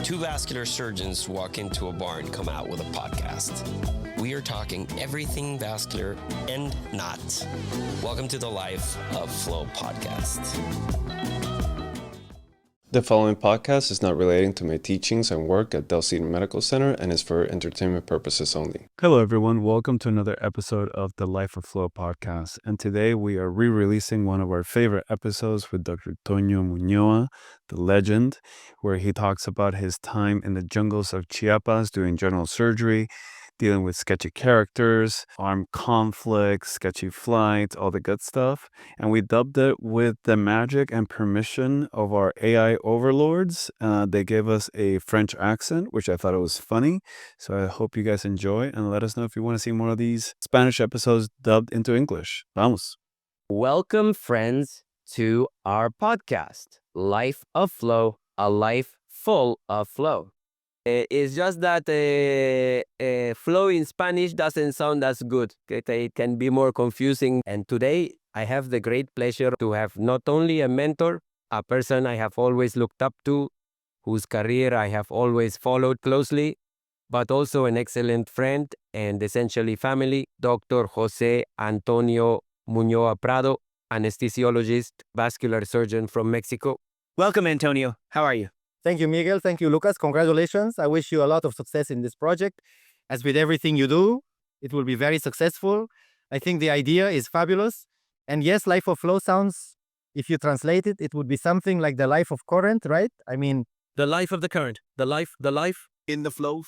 Two vascular surgeons walk into a bar and come out with a podcast. We are talking everything vascular and not. Welcome to the Life of Flow podcast. The following podcast is not relating to my teachings and work at Del Cedar Medical Center and is for entertainment purposes only. Hello, everyone. Welcome to another episode of the Life of Flow podcast. And today we are re-releasing one of our favorite episodes with Dr. Antonio Muñoa, the legend, where he talks about his time in the jungles of Chiapas doing general surgery, dealing with sketchy characters, armed conflicts, sketchy flights, all the good stuff. And we dubbed it with the magic and permission of our AI overlords. They gave us a French accent, which I thought it was funny. So I hope you guys enjoy and let us know if you want to see more of these Spanish episodes dubbed into English. Vamos. Welcome, friends, to our podcast, Life of Flow, a life full of flow. It's just that flow in Spanish doesn't sound as good. Okay? It can be more confusing. And today, I have the great pleasure to have not only a mentor, a person I have always looked up to, whose career I have always followed closely, but also an excellent friend and essentially family, Dr. José Antonio Muñoa Prado, anesthesiologist, vascular surgeon from Mexico. Welcome, Antonio. How are you? Thank you, Miguel. Thank you, Lucas. Congratulations. I wish you a lot of success in this project. As with everything you do, it will be very successful. I think the idea is fabulous. And yes, Life of Flow sounds, if you translate it, it would be something like the life of current, right? I mean, the life of the current. The life in the flow.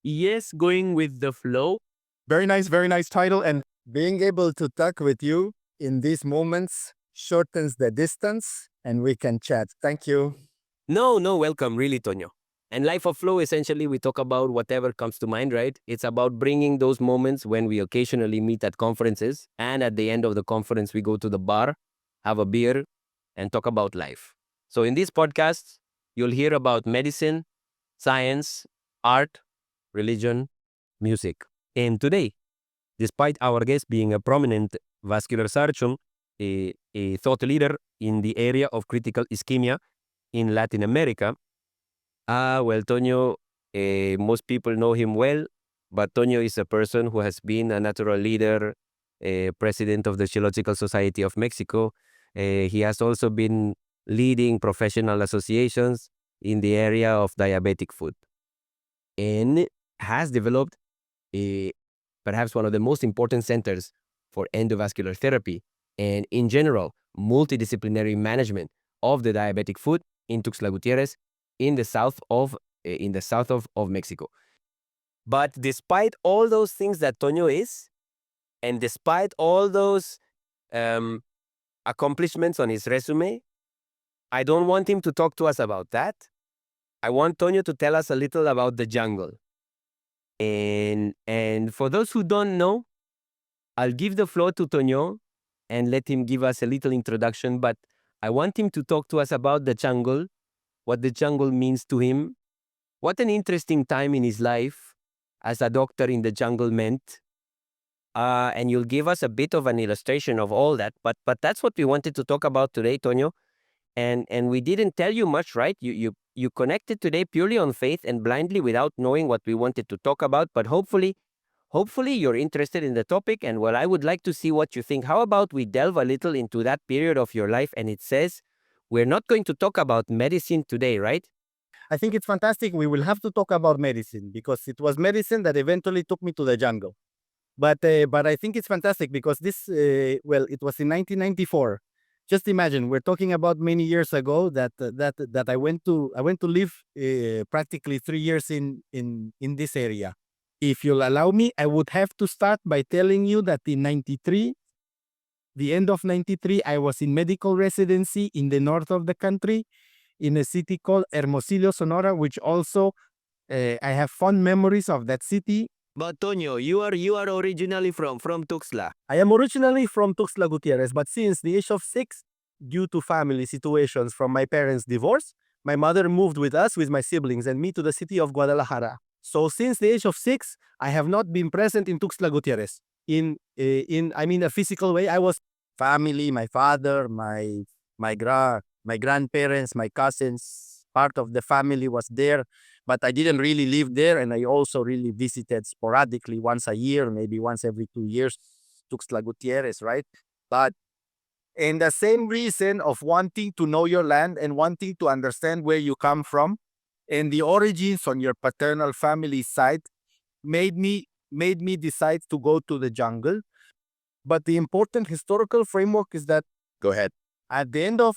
Yes, going with the flow. Very nice title. And being able to talk with you in these moments shortens the distance and we can chat. Thank you. No, welcome, really, Toño. And Life of Flow, essentially, we talk about whatever comes to mind, right? It's about bringing those moments when we occasionally meet at conferences, and at the end of the conference, we go to the bar, have a beer, and talk about life. So in these podcasts, you'll hear about medicine, science, art, religion, music. And today, despite our guest being a prominent vascular surgeon, a thought leader in the area of critical ischemia, in Latin America. Toño, most people know him well, but Toño is a person who has been a natural leader, president of the Geological Society of Mexico. He has also been leading professional associations in the area of diabetic foot and has developed perhaps one of the most important centers for endovascular therapy and, in general, multidisciplinary management of the diabetic foot in Tuxtla Gutiérrez, in the south of Mexico. But despite all those things that Toño is, and despite all those accomplishments on his resume, I don't want him to talk to us about that. I want Toño to tell us a little about the jungle. And for those who don't know, I'll give the floor to Toño and let him give us a little introduction, but I want him to talk to us about the jungle, what the jungle means to him, what an interesting time in his life as a doctor in the jungle meant, and you'll give us a bit of an illustration of all that. But that's what we wanted to talk about today, Toño. And we didn't tell you much, right? You connected today purely on faith and blindly without knowing what we wanted to talk about. But hopefully you're interested in the topic, and I would like to see what you think. How about we delve a little into that period of your life? And it says, we're not going to talk about medicine today, right? I think it's fantastic. We will have to talk about medicine because it was medicine that eventually took me to the jungle. But I think it's fantastic because this, it was in 1994. Just imagine, we're talking about many years ago that I went to live practically 3 years in this area. If you'll allow me, I would have to start by telling you that in 93, the end of 93, I was in medical residency in the north of the country in a city called Hermosillo, Sonora, which also I have fond memories of that city. But Toño, you are originally from Tuxtla. I am originally from Tuxtla Gutiérrez, but since the age of 6, due to family situations from my parents' divorce, my mother moved with us, with my siblings and me, to the city of Guadalajara. So since the age of 6, I have not been present in Tuxtla Gutiérrez. In a physical way. I was family, my father, my grandparents, my cousins, Part of the family was there, but I didn't really live there. And I also really visited sporadically once a year, maybe once every 2 years, Tuxtla Gutierrez, right? But and the same reason of wanting to know your land and wanting to understand where you come from and the origins on your paternal family side made me decide to go to the jungle. But the important historical framework is that Go ahead. at the end of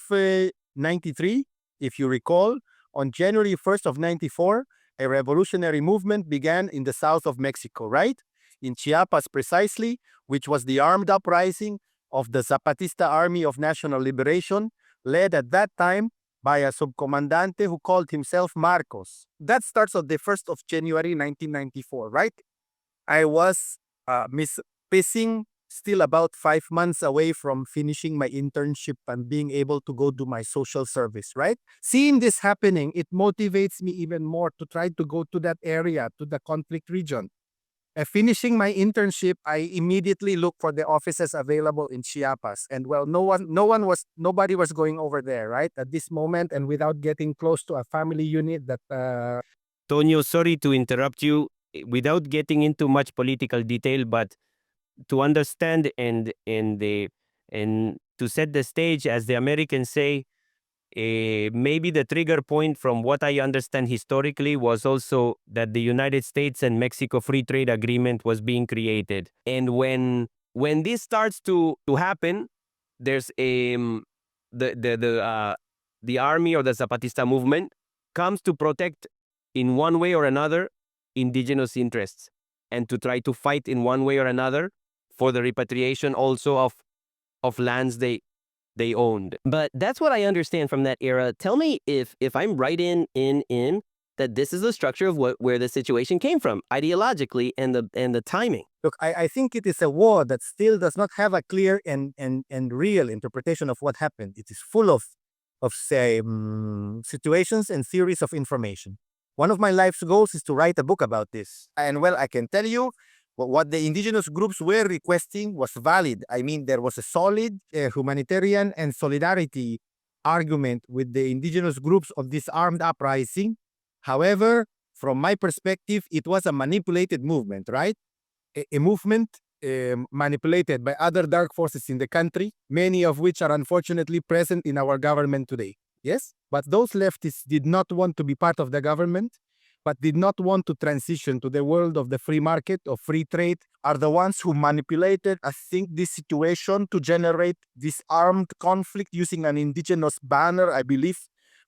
93, if you recall, on January 1st of 94, a revolutionary movement began in the south of Mexico, right? In Chiapas precisely, which was the armed uprising of the Zapatista Army of National Liberation, led at that time by a subcomandante who called himself Marcos. That starts on the 1st of January 1994, right? I was missing still about 5 months away from finishing my internship and being able to go do my social service, right? Seeing this happening, it motivates me even more to try to go to that area, to the conflict region. Finishing my internship, I immediately looked for the offices available in Chiapas. And well, nobody was going over there, right? At this moment, and without getting close to a family unit that Tonio, sorry to interrupt you without getting into much political detail, but to understand and to set the stage, as the Americans say, maybe the trigger point from what I understand historically was also that the United States and Mexico Free Trade Agreement was being created. And when this starts to happen, there's the army or the Zapatista movement comes to protect in one way or another indigenous interests and to try to fight in one way or another for the repatriation also of lands they owned. But that's what I understand from that era. Tell me if I'm right in that this is the structure of where the situation came from ideologically and the timing. Look, I think it is a war that still does not have a clear and real interpretation of what happened. It is full of say, situations and theories of information. One of my life's goals is to write a book about this. And well, I can tell you what the indigenous groups were requesting was valid. I mean, there was a solid humanitarian and solidarity argument with the indigenous groups of this armed uprising. However, from my perspective, it was a manipulated movement, right? A movement manipulated by other dark forces in the country, many of which are unfortunately present in our government today. Yes? But those leftists did not want to be part of the government, but did not want to transition to the world of the free market, of free trade, are the ones who manipulated, I think, this situation to generate this armed conflict using an indigenous banner, I believe,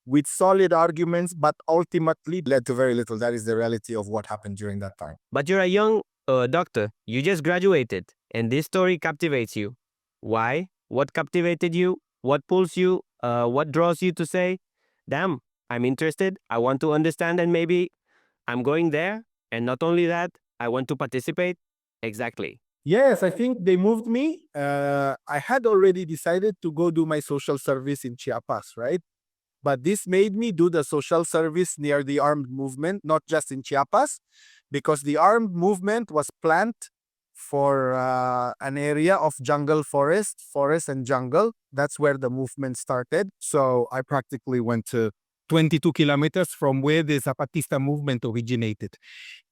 with solid arguments, but ultimately led to very little. That is the reality of what happened during that time. But you're a young doctor. You just graduated, and this story captivates you. Why? What captivated you? What pulls you? What draws you to say, damn, I'm interested. I want to understand, and maybe I'm going there. And not only that, I want to participate. Exactly. Yes, I think they moved me. I had already decided to go do my social service in Chiapas, right? But this made me do the social service near the armed movement, not just in Chiapas, because the armed movement was planned for an area of jungle forest and jungle. That's where the movement started. So I practically went to 22 kilometers from where the Zapatista movement originated.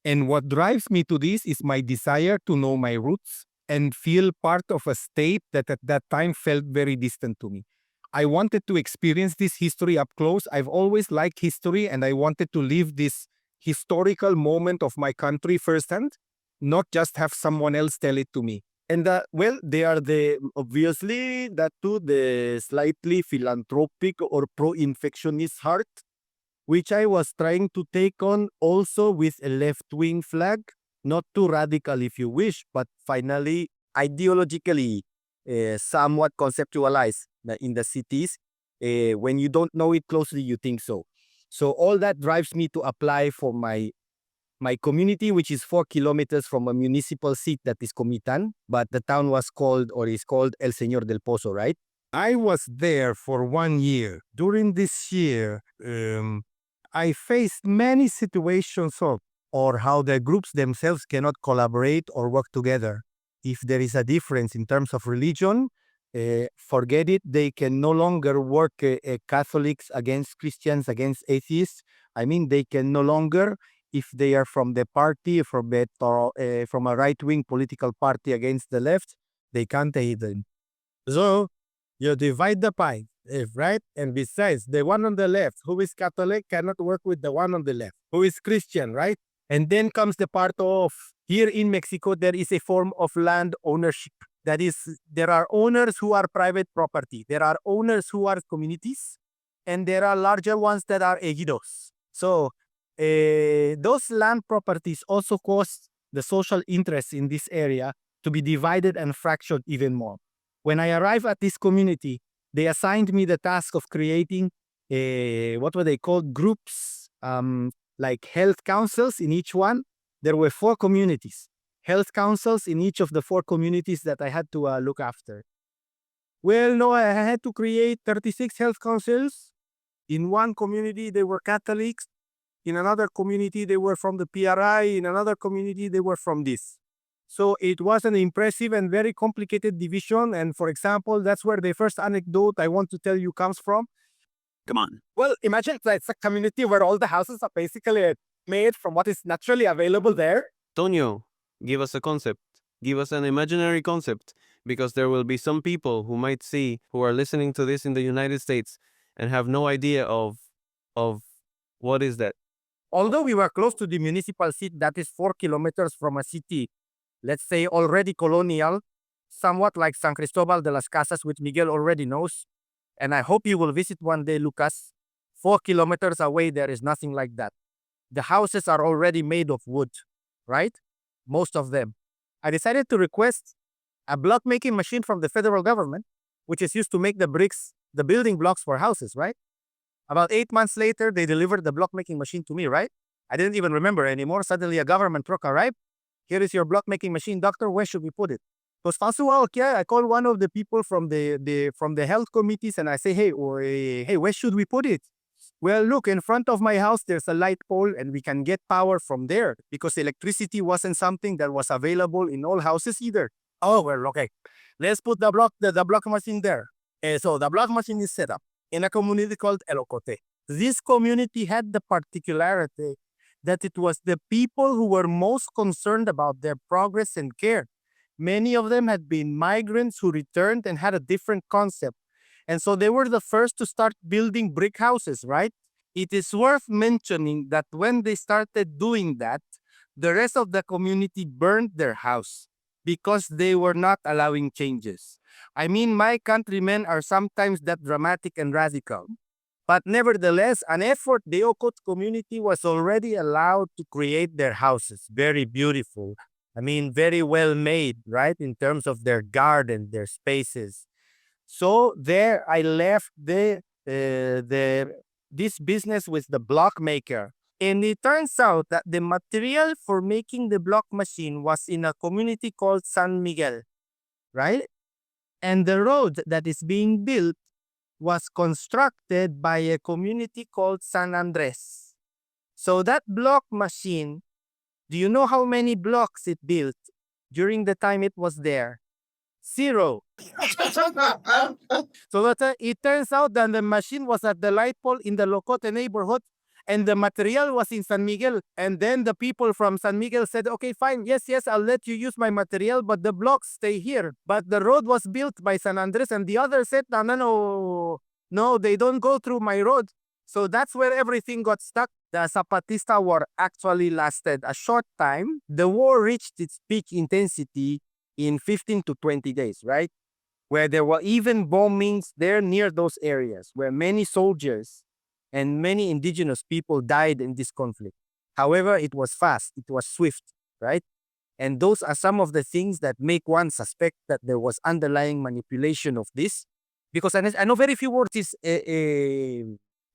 And what drives me to this is my desire to know my roots and feel part of a state that at that time felt very distant to me. I wanted to experience this history up close. I've always liked history, and I wanted to live this historical moment of my country firsthand, not just have someone else tell it to me. And well, they are obviously that too, the slightly philanthropic or pro-infectionist heart, which I was trying to take on also with a left-wing flag, not too radical if you wish, but finally ideologically somewhat conceptualized in the cities. When you don't know it closely, you think so. So all that drives me to apply for my community, which is 4 kilometers from a municipal seat that is Comitan, but the town was called or is called El Señor del Pozo, right? I was there for 1 year. During this year, I faced many situations or how the groups themselves cannot collaborate or work together. If there is a difference in terms of religion, forget it. They can no longer work Catholics against Christians, against atheists. I mean, they can no longer, if they are from the party, from a right-wing political party against the left, they can't hate them. So you divide the pie, right? And besides, the one on the left, who is Catholic, cannot work with the one on the left, who is Christian, right? And then comes the part of, here in Mexico, there is a form of land ownership. That is, there are owners who are private property. There are owners who are communities, and there are larger ones that are ejidos. So those land properties also cause the social interest in this area to be divided and fractured even more. When I arrived at this community, they assigned me the task of creating what were they called? Groups, like health councils in each one. There were 4 communities, health councils in each of the 4 communities that I had to look after. Well, no, I had to create 36 health councils. In one community, they were Catholics. In another community, they were from the PRI. In another community, they were from this. So it was an impressive and very complicated division. And for example, that's where the first anecdote I want to tell you comes from. Come on. Well, imagine it's a community where all the houses are basically made from what is naturally available there. Tonio, give us a concept. Give us an imaginary concept, because there will be some people who might see, who are listening to this in the United States and have no idea of what is that. Although we were close to the municipal seat, that is 4 kilometers from a city, let's say already colonial, somewhat like San Cristobal de las Casas, which Miguel already knows. And I hope you will visit one day, Lucas. 4 kilometers away, there is nothing like that. The houses are already made of wood, right? Most of them. I decided to request a block making machine from the federal government, which is used to make the bricks, the building blocks for houses, right? About 8 months later, they delivered the block making machine to me, right? I didn't even remember anymore. Suddenly a government truck arrived. Here is your block making machine, doctor. Where should we put it? It was okay. I called one of the people from the health committees and I say, hey, where should we put it? Well, look, in front of my house, there's a light pole and we can get power from there because electricity wasn't something that was available in all houses either. Oh, well, okay. Let's put the block machine there. So the block machine is set up in a community called El Ocote. This community had the particularity that it was the people who were most concerned about their progress and care. Many of them had been migrants who returned and had a different concept. And so they were the first to start building brick houses, right? It is worth mentioning that when they started doing that, the rest of the community burned their house because they were not allowing changes. I mean, my countrymen are sometimes that dramatic and radical. But nevertheless, an effort, the Okot community was already allowed to create their houses. Very beautiful. I mean, very well made, right? In terms of their garden, their spaces. So there I left this business with the block maker. And it turns out that the material for making the block machine was in a community called San Miguel, right? And the road that is being built was constructed by a community called San Andres. So that block machine, do you know how many blocks it built during the time it was there? 0. So it turns out that the machine was at the light pole in the Locote neighborhood and the material was in San Miguel. And then the people from San Miguel said, okay, fine, yes, I'll let you use my material, but the blocks stay here. But the road was built by San Andres and the others said, no, they don't go through my road. So that's where everything got stuck. The Zapatista war actually lasted a short time. The war reached its peak intensity in 15 to 20 days, right? Where there were even bombings there near those areas where many soldiers and many indigenous people died in this conflict. However, it was fast, it was swift, right? And those are some of the things that make one suspect that there was underlying manipulation of this. Because I know very few words is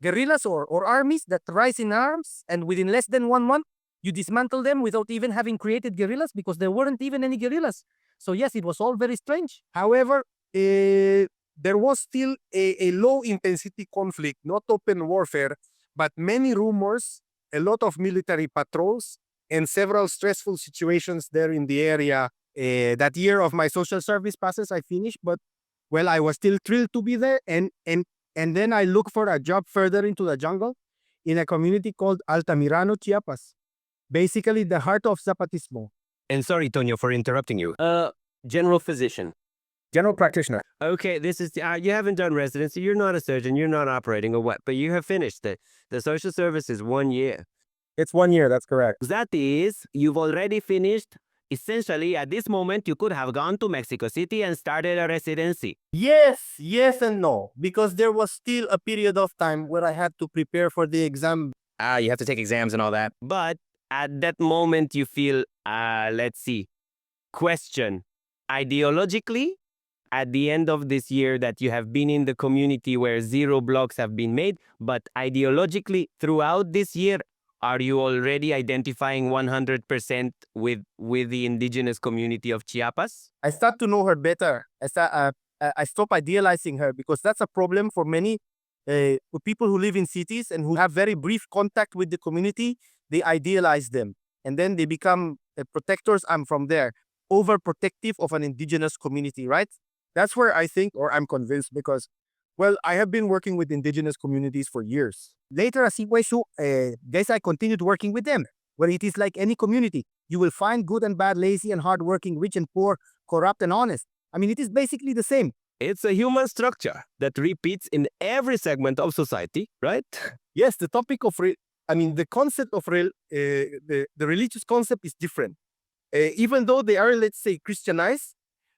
guerrillas or armies that rise in arms and within less than 1 month, you dismantle them without even having created guerrillas because there weren't even any guerrillas. So yes, it was all very strange. However, there was still a low-intensity conflict, not open warfare, but many rumors, a lot of military patrols, and several stressful situations there in the area. That year of my social service passes, I finished, but Well, I was still thrilled to be there, and then I looked for a job further into the jungle in a community called Altamirano, Chiapas, basically the heart of Zapatismo. And sorry, Tonio, for interrupting you. General physician. General practitioner. Okay, this is you haven't done residency. You're not a surgeon. You're not operating or what, but you have finished it. The social service is 1 year. It's 1 year, that's correct. That is, you've already finished. Essentially, at this moment, you could have gone to Mexico City and started a residency. Yes and no, because there was still a period of time where I had to prepare for the exam. You have to take exams and all that. But at that moment, you feel, let's see, question. Ideologically, at the end of this year that you have been in the community where 0 blocks have been made, but ideologically throughout this year, are you already identifying 100% with the indigenous community of Chiapas? I start to know her better. I stop idealizing her, because that's a problem for many people who live in cities and who have very brief contact with the community. They idealize them, and then they become protectors. I'm from there, overprotective of an indigenous community, right? That's where I think, or I'm convinced, because, well, I have been working with indigenous communities for years. Later, as guys, I continued working with them, where it is like any community. You will find good and bad, lazy and hardworking, rich and poor, corrupt and honest. I mean, it is basically the same. It's a human structure that repeats in every segment of society, right? Yes, the topic of the concept of the religious concept is different. Even though they are, let's say, Christianized,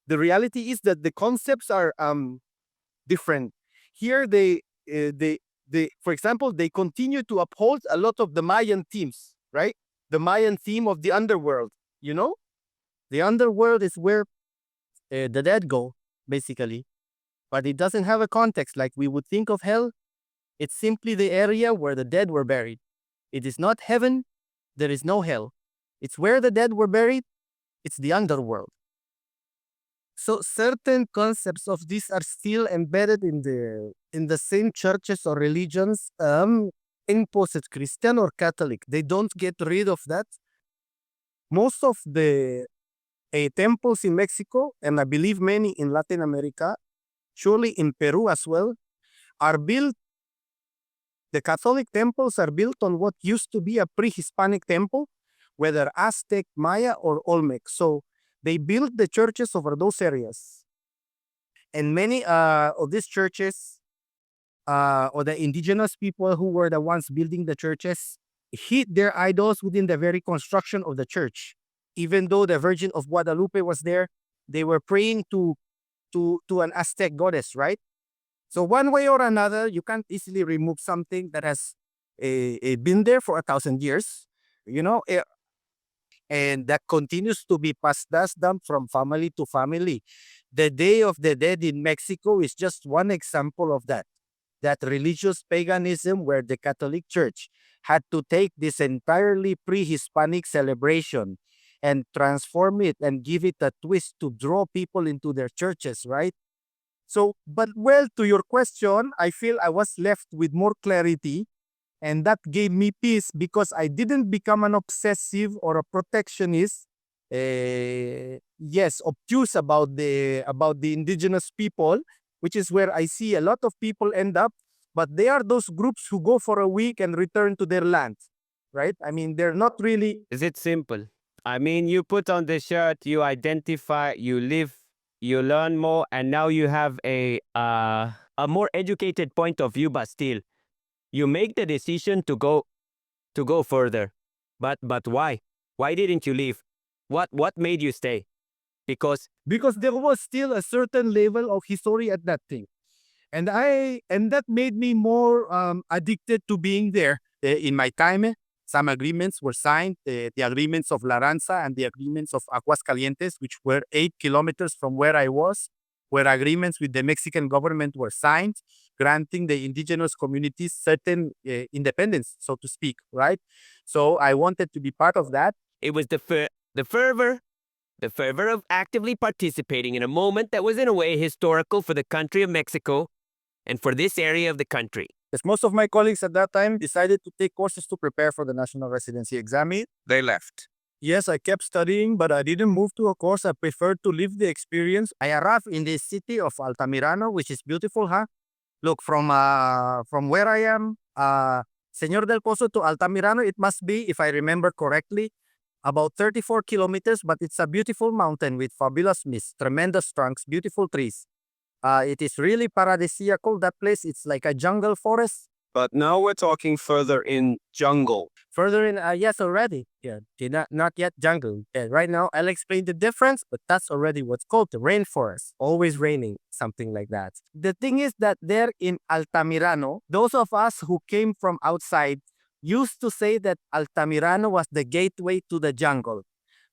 the reality is that the concepts are different. Here, for example, they continue to uphold a lot of the Mayan themes, right? The Mayan theme of the underworld, you know? The underworld is where the dead go, basically. But it doesn't have a context like we would think of hell. It's simply the area where the dead were buried. It is not heaven. There is no hell. It's where the dead were buried. It's the underworld. So certain concepts of this are still embedded in the same churches or religions, imposed Christian or Catholic. They don't get rid of that. Most of the temples in Mexico, and I believe many in Latin America, surely in Peru as well, are built. The Catholic temples are built on what used to be a pre-Hispanic temple, whether Aztec, Maya, or Olmec. So they built the churches over those areas. And many of these churches, or the indigenous people who were the ones building the churches, hid their idols within the very construction of the church. Even though the Virgin of Guadalupe was there, they were praying to an Aztec goddess, right? So one way or another, you can't easily remove something that has been there for 1,000 years, and that continues to be passed down from family to family. The Day of the Dead in Mexico is just one example of that religious paganism where the Catholic Church had to take this entirely pre-Hispanic celebration and transform it and give it a twist to draw people into their churches, right? So, but well, to your question, I feel I was left with more clarity, and that gave me peace because I didn't become an obsessive or a protectionist. Obtuse about the indigenous people, which is where I see a lot of people end up. But they are those groups who go for a week and return to their land, right? I mean, they're not really. Is it simple? I mean, you put on the shirt, you identify, you live, you learn more, and now you have a more educated point of view, but still, you make the decision to go further. But why? Why didn't you leave? What made you stay? Because there was still a certain level of history at that thing, and that made me more addicted to being there. In my time, some agreements were signed, the agreements of Laranza and the agreements of Aguascalientes, which were 8 kilometers from where I was, where agreements with the Mexican government were signed, granting the indigenous communities certain independence, so to speak, right? So I wanted to be part of that. It was the fervor of actively participating in a moment that was in a way historical for the country of Mexico and for this area of the country. As most of my colleagues at that time decided to take courses to prepare for the national residency exam, they left. Yes, I kept studying, but I didn't move to a course. I preferred to live the experience. I arrived in the city of Altamirano, which is beautiful, huh? Look, from where I am, Señor del Pozo to Altamirano, it must be, if I remember correctly, about 34 kilometers, but it's a beautiful mountain with fabulous mist, tremendous trunks, beautiful trees. It is really paradisiacal, that place. It's like a jungle forest. But now we're talking further in jungle. Further in, yes, already. Yeah, not yet jungle. Yeah, right now, I'll explain the difference, but that's already what's called the rainforest. Always raining, something like that. The thing is that there in Altamirano, those of us who came from outside used to say that Altamirano was the gateway to the jungle.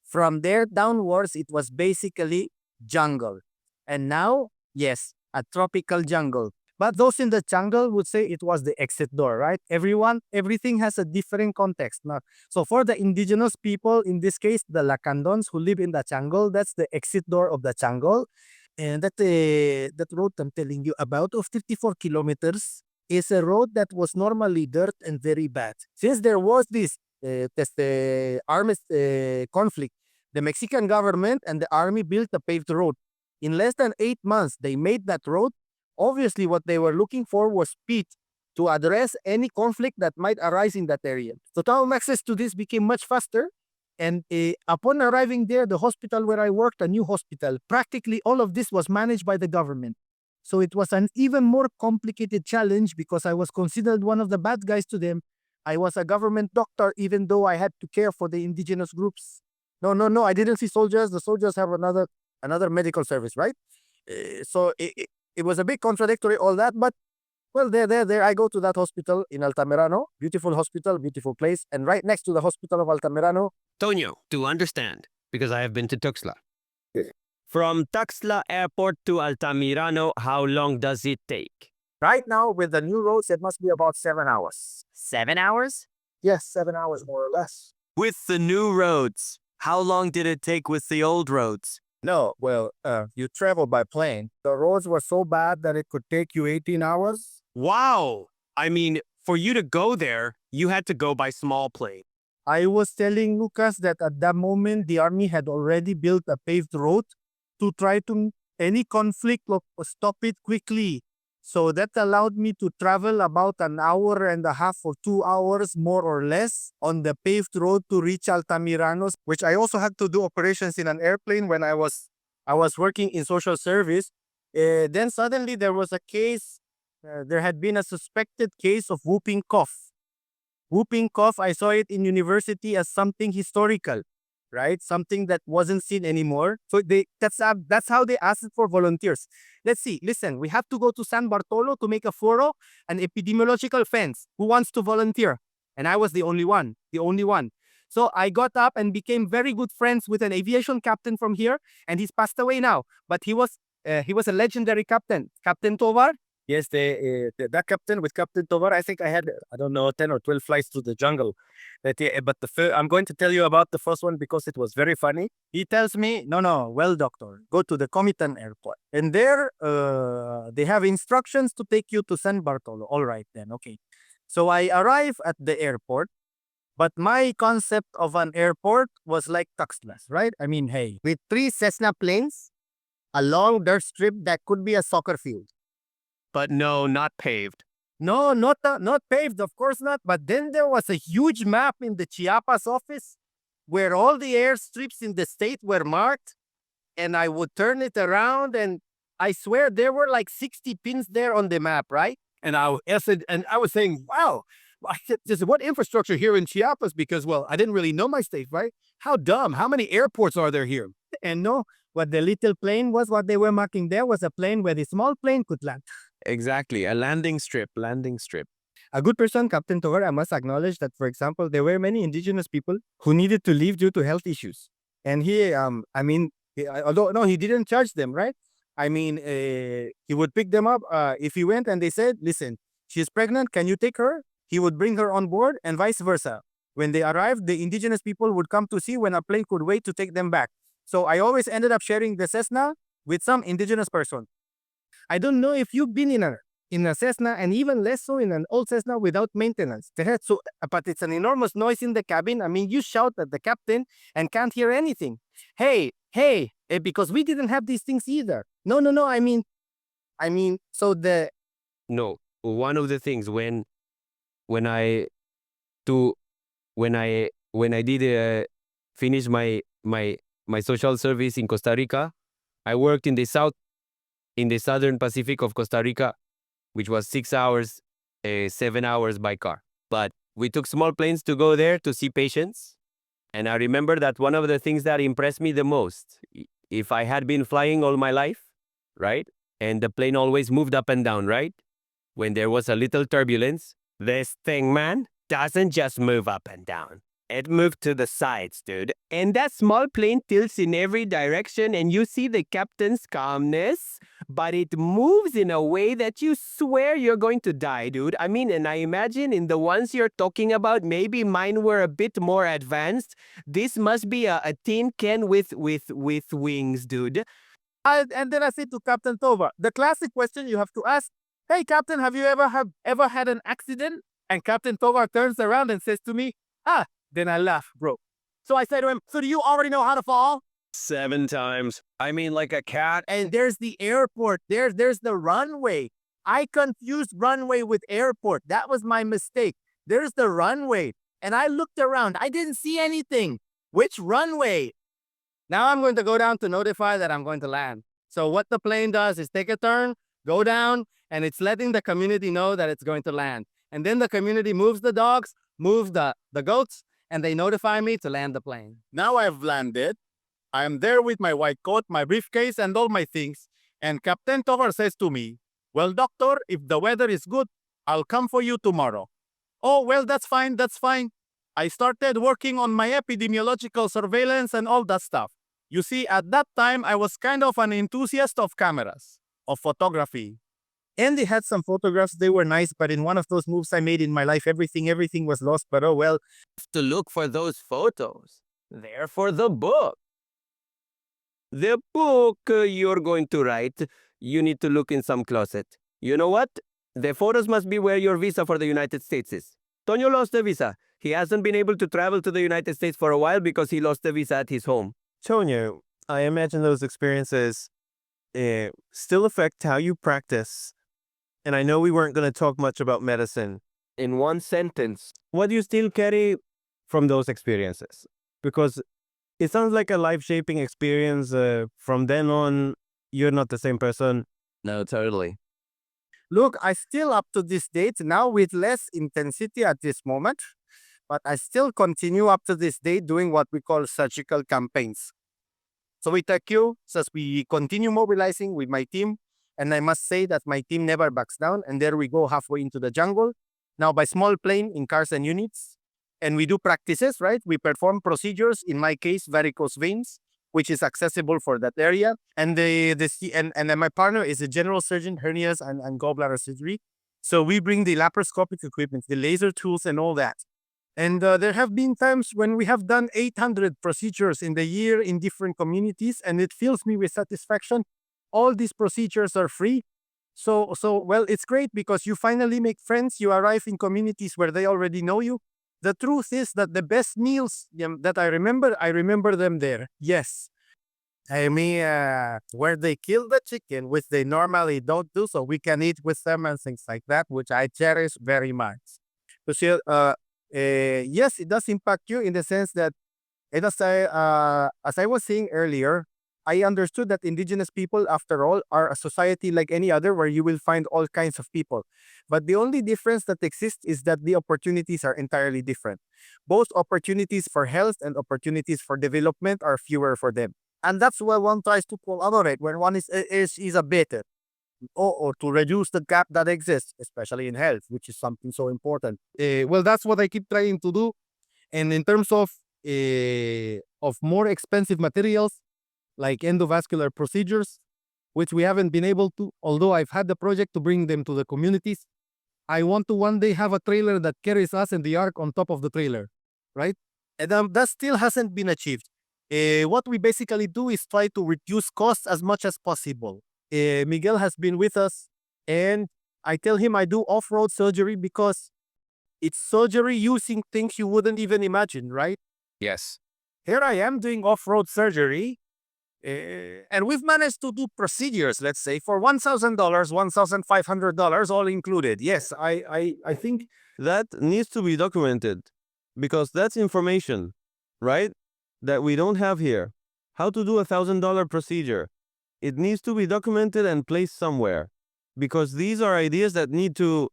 From there downwards, it was basically jungle. And now, yes, a tropical jungle. But those in the jungle would say it was the exit door, right? Everything has a different context. Now, so for the indigenous people, in this case, the Lacandons who live in the jungle, that's the exit door of the jungle. And that road I'm telling you about of 54 kilometers is a road that was normally dirt and very bad. Since there was this armed conflict, the Mexican government and the army built a paved road. In less than 8 months, they made that road. Obviously, what they were looking for was speed to address any conflict that might arise in that area. So town access to this became much faster. And upon arriving there, the hospital where I worked, a new hospital, practically all of this was managed by the government. So it was an even more complicated challenge because I was considered one of the bad guys to them. I was a government doctor, even though I had to care for the indigenous groups. No, I didn't see soldiers. The soldiers have another medical service, right? So it was a bit contradictory, all that, but well, there. I go to that hospital in Altamirano, beautiful hospital, beautiful place, and right next to the hospital of Altamirano. Toño, to understand, because I have been to Tuxtla. Yes. From Tuxtla Airport to Altamirano, how long does it take? Right now, with the new roads, it must be about 7 hours. 7 hours? Yes, 7 hours more or less. With the new roads, how long did it take with the old roads? No, well, you travel by plane. The roads were so bad that it could take you 18 hours. Wow! I mean, for you to go there, you had to go by small plane. I was telling Lucas that at that moment, the army had already built a paved road to try to any conflict stop it quickly. So that allowed me to travel about an hour and a half or 2 hours, more or less, on the paved road to reach Altamirano, which I also had to do operations in an airplane when I was working in social service. Then suddenly there was a case, there had been a suspected case of whooping cough. Whooping cough, I saw it in university as something historical, right? Something that wasn't seen anymore. So that's how they asked for volunteers. Let's see. Listen, we have to go to San Bartolo to make a furrow, an epidemiological fence. Who wants to volunteer? And I was the only one. So I got up and became very good friends with an aviation captain from here, and he's passed away now. But he was a legendary captain, Captain Tovar. Yes, that captain with Captain Tovar. I think I had 10 or 12 flights through the jungle. But I'm going to tell you about the first one because it was very funny. He tells me, no, well, doctor, go to the Comitan airport. And there, they have instructions to take you to San Bartolo. All right, then, okay. So I arrive at the airport, but my concept of an airport was like Tuxtlas, right? I mean, hey, with 3 Cessna planes, a long dirt strip that could be a soccer field. But no, not paved. No, not paved, of course not. But then there was a huge map in the Chiapas office where all the airstrips in the state were marked. And I would turn it around, and I swear there were like 60 pins there on the map, right? And I was saying, wow, just what infrastructure here in Chiapas? Because, well, I didn't really know my state, right? How dumb. How many airports are there here? And no, what the little plane was, what they were marking there was a plane where the small plane could land. Exactly, a landing strip. A good person, Captain Tovar, I must acknowledge that, for example, there were many indigenous people who needed to leave due to health issues. And although he didn't charge them, right? I mean, he would pick them up if he went and they said, listen, she's pregnant, can you take her? He would bring her on board and vice versa. When they arrived, the indigenous people would come to see when a plane could wait to take them back. So I always ended up sharing the Cessna with some indigenous person. I don't know if you've been in in a Cessna, and even less so in an old Cessna without maintenance. But it's an enormous noise in the cabin. I mean, you shout at the captain and can't hear anything. Hey, because we didn't have these things either. No. So the No, one of the things when I did finish my social service in Costa Rica, I worked in the southern Pacific of Costa Rica, which was 6 hours, 7 hours by car. But we took small planes to go there to see patients. And I remember that one of the things that impressed me the most, if I had been flying all my life, right? And the plane always moved up and down, right? When there was a little turbulence, this thing, man, doesn't just move up and down. It moved to the sides, dude. And that small plane tilts in every direction and you see the captain's calmness, but it moves in a way that you swear you're going to die, dude. I mean, and I imagine in the ones you're talking about, maybe mine were a bit more advanced. This must be a tin can with wings, dude. and then I said to Captain Tovar, the classic question you have to ask, hey, Captain, have you ever had an accident? And Captain Tovar turns around and says to me, then I laugh, bro. So I say to him, so do you already know how to fall? 7 times. I mean, like a cat. And there's the airport. There's the runway. I confused runway with airport. That was my mistake. There's the runway. And I looked around. I didn't see anything. Which runway? Now I'm going to go down to notify that I'm going to land. So what the plane does is take a turn, go down, and it's letting the community know that it's going to land. And then the community moves the dogs, moves the goats, and they notify me to land the plane. Now I've landed. I am there with my white coat, my briefcase, and all my things. And Captain Tovar says to me, well, doctor, if the weather is good, I'll come for you tomorrow. Oh, well, that's fine. I started working on my epidemiological surveillance and all that stuff. You see, at that time, I was kind of an enthusiast of cameras, of photography. And they had some photographs. They were nice, but in one of those moves I made in my life, everything was lost. But oh well. To look for those photos. They're for the book. The book you're going to write, you need to look in some closet. You know what? The photos must be where your visa for the United States is. Toño lost the visa. He hasn't been able to travel to the United States for a while because he lost the visa at his home. Toño, I imagine those experiences still affect how you practice. And I know we weren't going to talk much about medicine. In one sentence, What do you still carry from those experiences? Because it sounds like a life-shaping experience. From then on, you're not the same person. no, totally. Look, I still up to this date, now with less intensity at this moment, but I still continue up to this day doing what we call surgical campaigns. So we take you, as we continue mobilizing with my team, and I must say that my team never backs down, and there we go halfway into the jungle, now by small plane in cars and units, and we do practices, right? We perform procedures, in my case, varicose veins, which is accessible for that area. And then my partner is a general surgeon, hernias and gallbladder surgery. So we bring the laparoscopic equipment, the laser tools and all that. And there have been times when we have done 800 procedures in the year in different communities, and it fills me with satisfaction. All these procedures are free. So well, it's great because you finally make friends. You arrive in communities where they already know you. The truth is that the best meals that I remember them there. Yes. I mean, where they kill the chicken, which they normally don't do, so we can eat with them and things like that, which I cherish very much. So, yes, it does impact you in the sense that, as I was saying earlier, I understood that indigenous people, after all, are a society like any other where you will find all kinds of people. But the only difference that exists is that the opportunities are entirely different. Both opportunities for health and opportunities for development are fewer for them. And that's where one tries to collaborate, when one is a better, or to reduce the gap that exists, especially in health, which is something so important. Well, that's what I keep trying to do. And in terms of more expensive materials, like endovascular procedures, which we haven't been able to, although I've had the project to bring them to the communities. I want to one day have a trailer that carries us and the ark on top of the trailer, right? And that still hasn't been achieved. What we basically do is try to reduce costs as much as possible. Miguel has been with us, and I tell him I do off-road surgery because it's surgery using things you wouldn't even imagine, right? Yes. Here I am doing off-road surgery, and we've managed to do procedures, let's say, for $1,000, $1,500, all included. Yes, I think That needs to be documented because that's information, right? That we don't have here. How to do $1,000 procedure. It needs to be documented and placed somewhere because these are ideas that need to,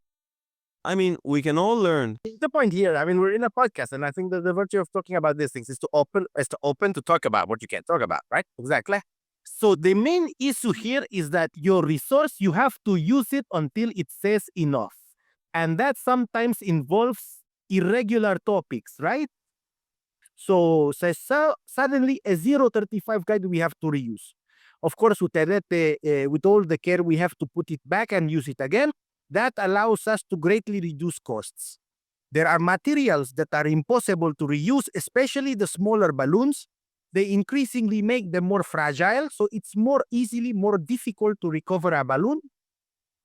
I mean, we can all learn. the point here. I mean, we're in a podcast, and I think that the virtue of talking about these things is to open to talk about what you can't talk about, right? Exactly. So the main issue here is that your resource, you have to use it until it says enough. And that sometimes involves irregular topics, right? So, suddenly a 035 guide we have to reuse. Of course, with all the care, we have to put it back and use it again. That allows us to greatly reduce costs. There are materials that are impossible to reuse, especially the smaller balloons. They increasingly make them more fragile, so it's more difficult to recover a balloon.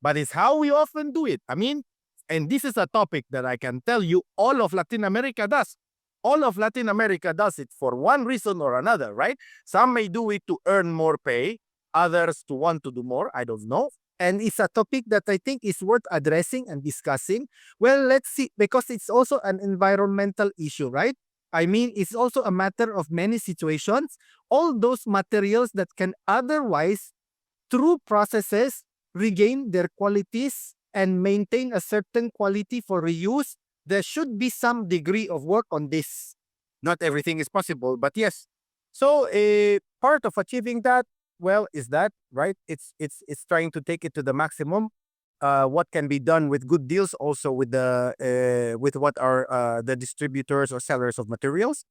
But it's how we often do it. I mean, and this is a topic that I can tell you all of Latin America does. All of Latin America does it for one reason or another, right? Some may do it to earn more pay, others to want to do more. I don't know. And it's a topic that I think is worth addressing and discussing. Well, let's see, because it's also an environmental issue, right? I mean, it's also a matter of many situations. All those materials that can otherwise, through processes, regain their qualities and maintain a certain quality for reuse, there should be some degree of work on this. Not everything is possible, but yes. So a part of achieving that, well, is that right? It's trying to take it to the maximum. What can be done with good deals, also with with what are the distributors or sellers of materials.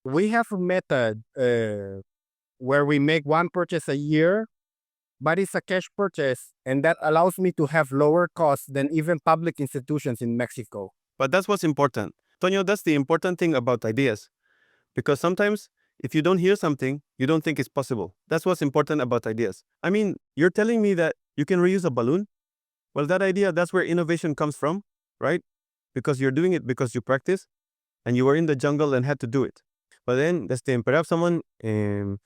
We have a method where we make one purchase a year, but it's a cash purchase, and that allows me to have lower costs than even public institutions in Mexico. But that's what's important. Tonio, that's the important thing about ideas. Because sometimes if you don't hear something, you don't think it's possible. That's what's important about ideas. I mean, you're telling me that you can reuse a balloon? Well, that idea, that's where innovation comes from, right? Because you're doing it because you practice and you were in the jungle and had to do it. But then, perhaps someone in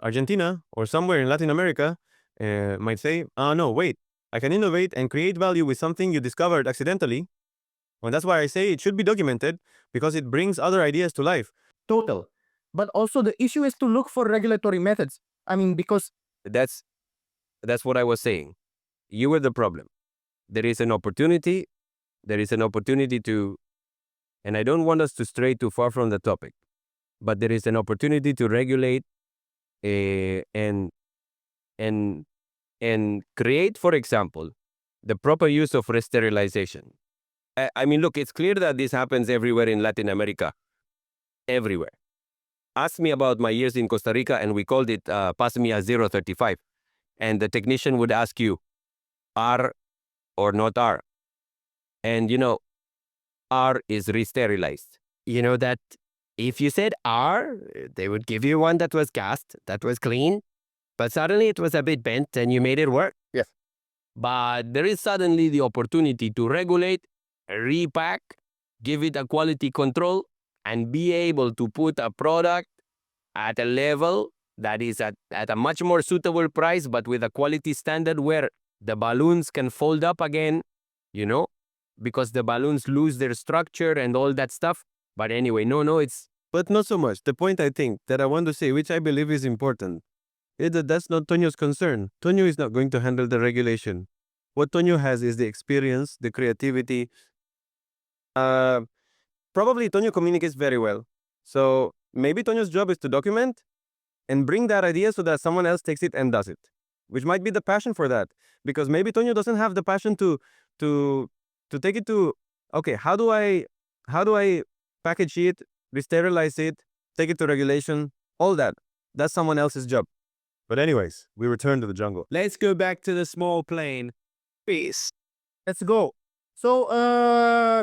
Argentina or somewhere in Latin America might say, no, wait, I can innovate and create value with something you discovered accidentally. And that's why I say it should be documented because it brings other ideas to life. Total. But also the issue is to look for regulatory methods. I mean, because That's what I was saying. You were the problem. There is an opportunity. There is an opportunity to, and I don't want us to stray too far from the topic, but there is an opportunity to regulate and create, for example, the proper use of re-sterilization. I mean, look, it's clear that this happens everywhere in Latin America. Everywhere. Ask me about my years in Costa Rica, and we called it Pass Me a 035. And the technician would ask you, R or not R? And, R is re-sterilized. You know that if you said R, they would give you one that was cast, that was clean, but suddenly it was a bit bent and you made it work. Yes. But there is suddenly the opportunity to regulate, repack, give it a quality control, and be able to put a product at a level that is at a much more suitable price, but with a quality standard where the balloons can fold up again, because the balloons lose their structure and all that stuff. But anyway, no, it's... But not so much. The point I think that I want to say, which I believe is important, is that that's not Tonio's concern. Tonio is not going to handle the regulation. What Tonio has is the experience, the creativity. Probably Tonio communicates very well. So maybe Tonio's job is to document and bring that idea so that someone else takes it and does it, which might be the passion for that. Because maybe Tonio doesn't have the passion to take it to, okay, how do I package it, re-sterilize it, take it to regulation, all that. That's someone else's job. But anyways, we return to the jungle. Let's go back to the small plane. Peace. Let's go. So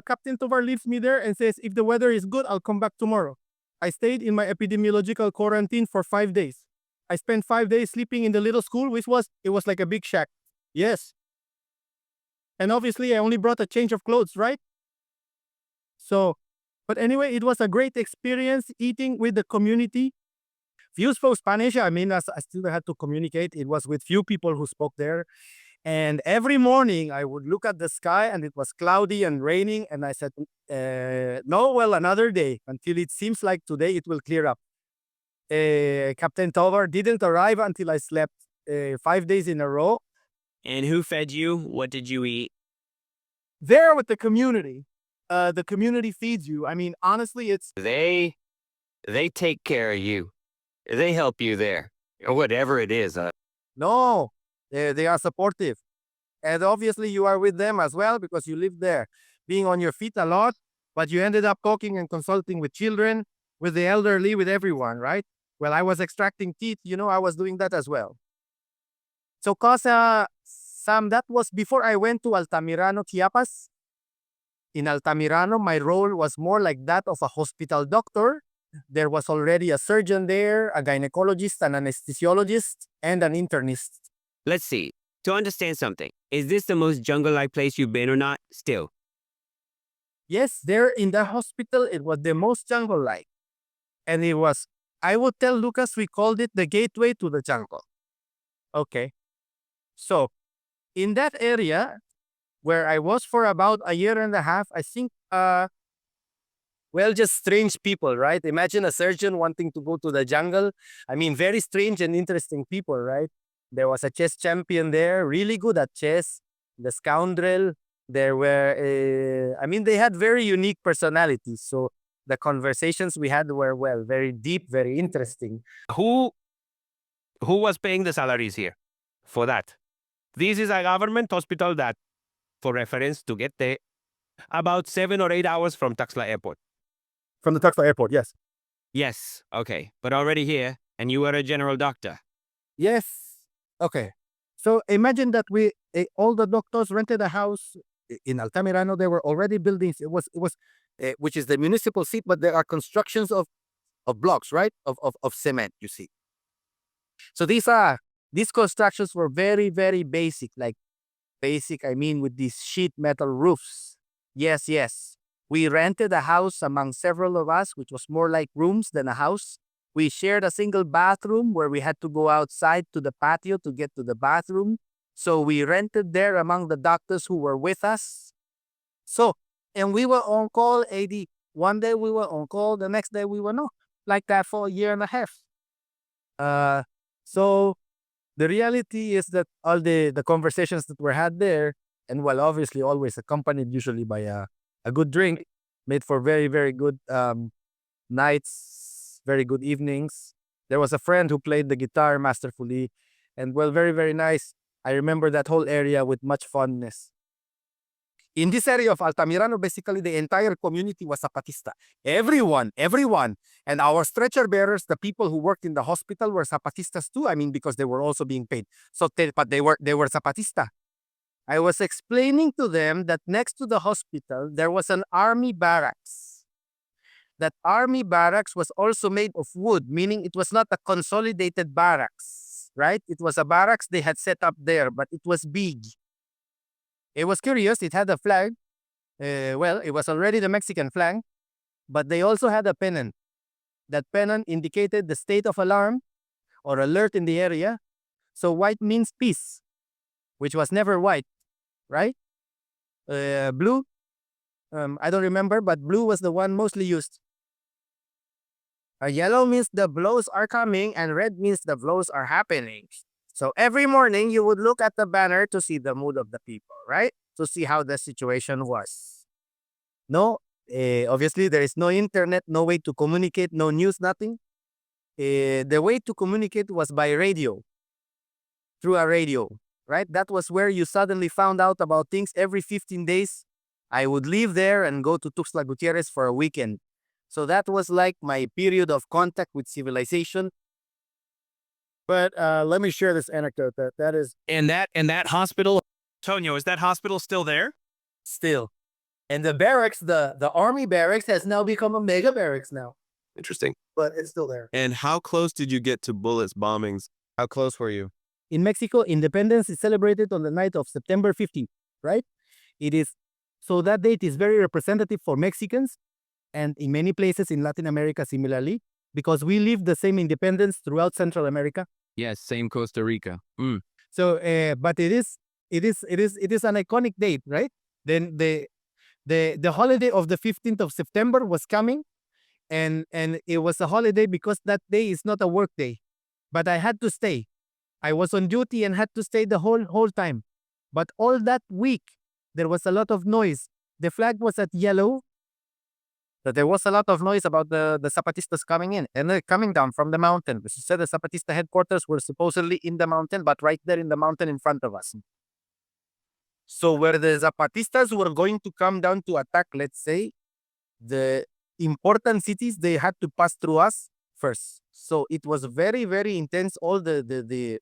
Captain Tovar leaves me there and says, if the weather is good, I'll come back tomorrow. I stayed in my epidemiological quarantine for 5 days. I spent 5 days sleeping in the little school, it was like a big shack. Yes. And obviously, I only brought a change of clothes, right? So, but anyway, it was a great experience eating with the community. Few spoke Spanish. I mean, as I still had to communicate. It was with few people who spoke there. And every morning I would look at the sky and it was cloudy and raining. And I said, no, well, another day until it seems like today it will clear up. Captain Tovar didn't arrive until I slept 5 days in a row. And who fed you? What did you eat? There with the community. The community feeds you. I mean, honestly, it's They take care of you. They help you there, or whatever it is. no, they are supportive. And obviously you are with them as well because you live there, being on your feet a lot, but you ended up talking and consulting with children, with the elderly, with everyone, right? Well, I was extracting teeth, I was doing that as well. So, Sam, that was before I went to Altamirano, Chiapas. In Altamirano, my role was more like that of a hospital doctor. There was already a surgeon there, a gynecologist, an anesthesiologist, and an internist. Let's see. To understand something, is this the most jungle-like place you've been or not? Still. Yes, there in the hospital, it was the most jungle-like. And it was, I would tell Lucas, we called it the gateway to the jungle. Okay. So, in that area, where I was for about a year and a half, I think, well, just strange people, right? Imagine a surgeon wanting to go to the jungle. I mean, very strange and interesting people, right? There was a chess champion there, really good at chess. The scoundrel. There were, they had very unique personalities. So the conversations we had were, well, very deep, very interesting. Who was paying the salaries here for that? This is a government hospital that, for reference, to get there, about 7 or 8 hours from Tuxtla Airport. From the Tuxtla Airport, yes. Yes, okay. But already here, and you were a general doctor. Yes. Okay. So imagine that all the doctors rented a house in Altamirano. There were already buildings. It was which is the municipal seat, but there are constructions of blocks, right? Of cement, you see. So these constructions were very, very basic, like basic, with these sheet metal roofs. Yes. We rented a house among several of us, which was more like rooms than a house. We shared a single bathroom where we had to go outside to the patio to get to the bathroom. So we rented there among the doctors who were with us. So, and we were on call, AD. One day we were on call, the next day we were not. Like that for a year and a half. So the reality is that all the conversations that were had there, and well, obviously always accompanied usually by a good drink, made for very, very good nights, very good evenings. There was a friend who played the guitar masterfully, and well, very, very nice. I remember that whole area with much fondness. In this area of Altamirano, basically the entire community was Zapatista. Everyone. And our stretcher bearers, the people who worked in the hospital, were Zapatistas too. Because they were also being paid. But they were Zapatista. I was explaining to them that next to the hospital, there was an army barracks. That army barracks was also made of wood, meaning it was not a consolidated barracks, right? It was a barracks they had set up there, but it was big. It was curious. It had a flag. It was already the Mexican flag, but they also had a pennant. That pennant indicated the state of alarm or alert in the area. So white means peace, which was never white, right? Blue, I don't remember, but blue was the one mostly used. Yellow means the blows are coming, and red means the blows are happening. So every morning you would look at the banner to see the mood of the people, right? To see how the situation was. No, obviously there is no internet, no way to communicate, no news, nothing. The way to communicate was by radio, through a radio, right? That was where you suddenly found out about things every 15 days. I would leave there and go to Tuxtla Gutierrez for a weekend. So that was like my period of contact with civilization. But let me share this anecdote. That is And that hospital, Tonio, is that hospital still there? still. And the barracks, the army barracks, has now become a mega barracks now. Interesting. But it's still there. And how close did you get to bullets, bombings? How close were you? In Mexico, independence is celebrated on the night of September 15th, right? It is so that date is very representative for Mexicans and in many places in Latin America similarly, because we live the same independence throughout Central America. Yes, same Costa Rica. So, but it is an iconic date, right? Then the holiday of the 15th of September was coming, and it was a holiday because that day is not a work day, but I had to stay. I was on duty and had to stay the whole time. But all that week, there was a lot of noise. The flag was at yellow. But there was a lot of noise about the Zapatistas coming in and they're coming down from the mountain. As you said, the Zapatista headquarters were supposedly in the mountain, but right there in the mountain in front of us. So where the Zapatistas were going to come down to attack, let's say, the important cities, they had to pass through us first. So it was very, very intense. All this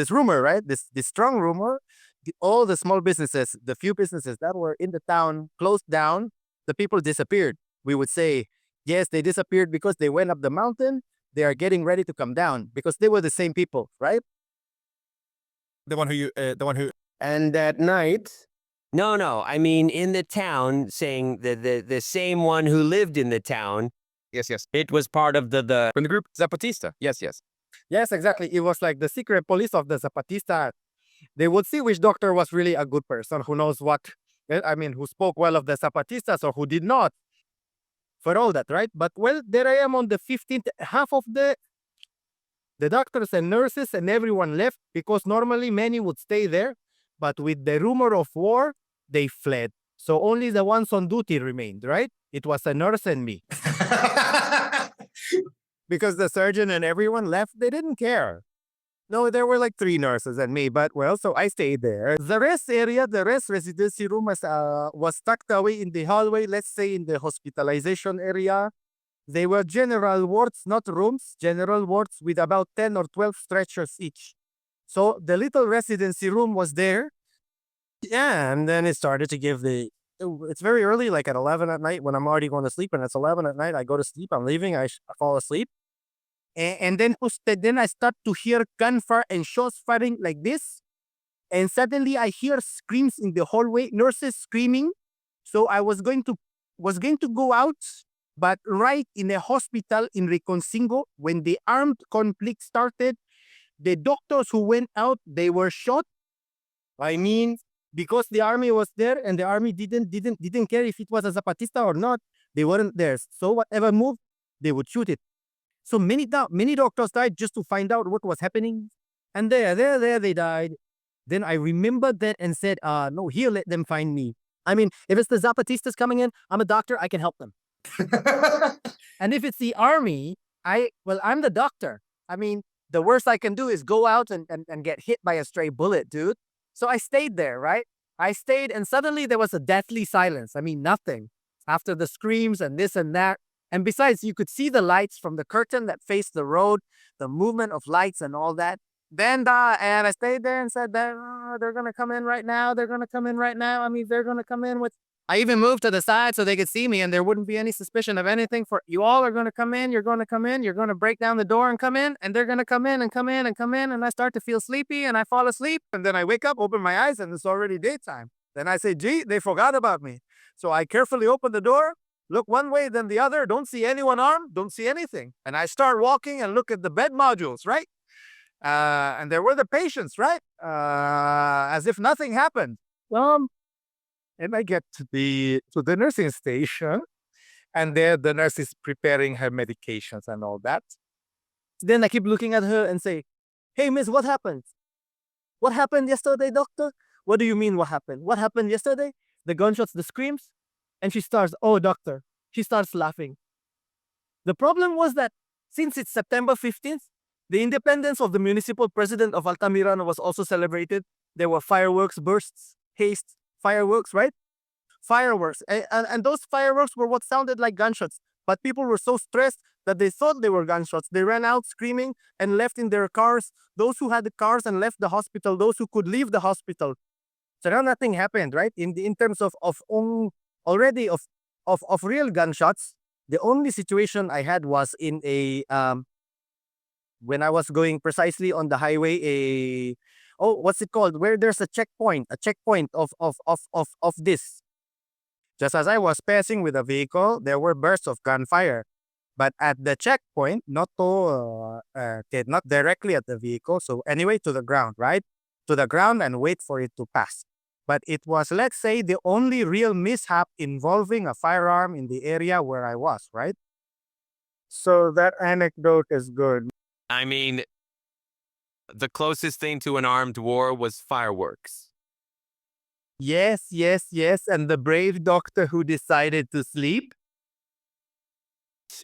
rumor, right? This strong rumor, all the small businesses, the few businesses that were in the town closed down. The people disappeared. We would say, yes, they disappeared because they went up the mountain. They are getting ready to come down because they were the same people, right? The one who And that night, no, I mean in the town, saying the same one who lived in the town. yes. It was part of the From the group Zapatista. Yes. Yes, exactly. It was like the secret police of the Zapatista. They would see which doctor was really a good person, who knows what, who spoke well of the Zapatistas or who did not. For all that, right? But well, there I am on the 15th. Half of the doctors and nurses and everyone left because normally many would stay there. But with the rumor of war, they fled. So only the ones on duty remained, right? It was a nurse and me. Because the surgeon and everyone left, they didn't care. No, there were like 3 nurses and me, but well, so I stayed there. The rest residency room was tucked away in the hallway, let's say in the hospitalization area. They were general wards, not rooms, general wards with about 10 or 12 stretchers each. So the little residency room was there. Yeah, and then it started to give it's very early, like at 11 at night when I'm already going to sleep, and it's 11 at night, I go to sleep, I'm leaving, I fall asleep. And then I start to hear gunfire and shots firing like this. And suddenly I hear screams in the hallway, nurses screaming. So I was going to go out, but right in a hospital in Reconcingo, when the armed conflict started, the doctors who went out, they were shot. I mean, because the army was there and the army didn't care if it was a Zapatista or not. They weren't there. So whatever moved, they would shoot it. So many doctors died just to find out what was happening. And there they died. Then I remembered that and said, no, here, let them find me. I mean, if it's the Zapatistas coming in, I'm a doctor, I can help them. And if it's the army, I'm the doctor. I mean, the worst I can do is go out and get hit by a stray bullet, dude. So I stayed there, right? I stayed and suddenly there was a deathly silence. I mean, nothing. After the screams and this and that. And besides, you could see the lights from the curtain that faced the road, the movement of lights and all that. Then, and I stayed there and said, they're going to come in right now. They're going to come in right now. I mean, they're going to come in with... I even moved to the side so they could see me and there wouldn't be any suspicion of anything. For you all are going to come in. You're going to come in. You're going to break down the door and come in. And they're going to come in and come in and come in. And I start to feel sleepy and I fall asleep. And then I wake up, open my eyes, and it's already daytime. Then I say, gee, they forgot about me. So I carefully open the door, look one way, then the other, don't see anyone armed, don't see anything. And I start walking and look at the bed modules, right? And there were the patients, right? As if nothing happened. And I get to the nursing station, and there the nurse is preparing her medications and all that. Then I keep looking at her and say, hey, miss, what happened? What happened yesterday, doctor? What do you mean what happened? What happened yesterday? The gunshots, the screams? And she starts, oh, doctor. She starts laughing. The problem was that since it's September 15th, the independence of the municipal president of Altamirano was also celebrated. There were fireworks, bursts, haste, fireworks, right? Fireworks. And those fireworks were what sounded like gunshots. But people were so stressed that they thought they were gunshots. They ran out screaming and left in their cars. Those who had the cars and left the hospital, those who could leave the hospital. So now nothing happened, right? In terms of real gunshots, the only situation I had was in a when I was going precisely on the highway, what's it called? Where there's a checkpoint of this. Just as I was passing with a vehicle, there were bursts of gunfire. But at the checkpoint, not directly at the vehicle. So anyway, to the ground, right? To the ground and wait for it to pass. But it was, let's say, the only real mishap involving a firearm in the area where I was, right? So that anecdote is good. I mean, the closest thing to an armed war was fireworks. Yes, yes, yes. And the brave doctor who decided to sleep.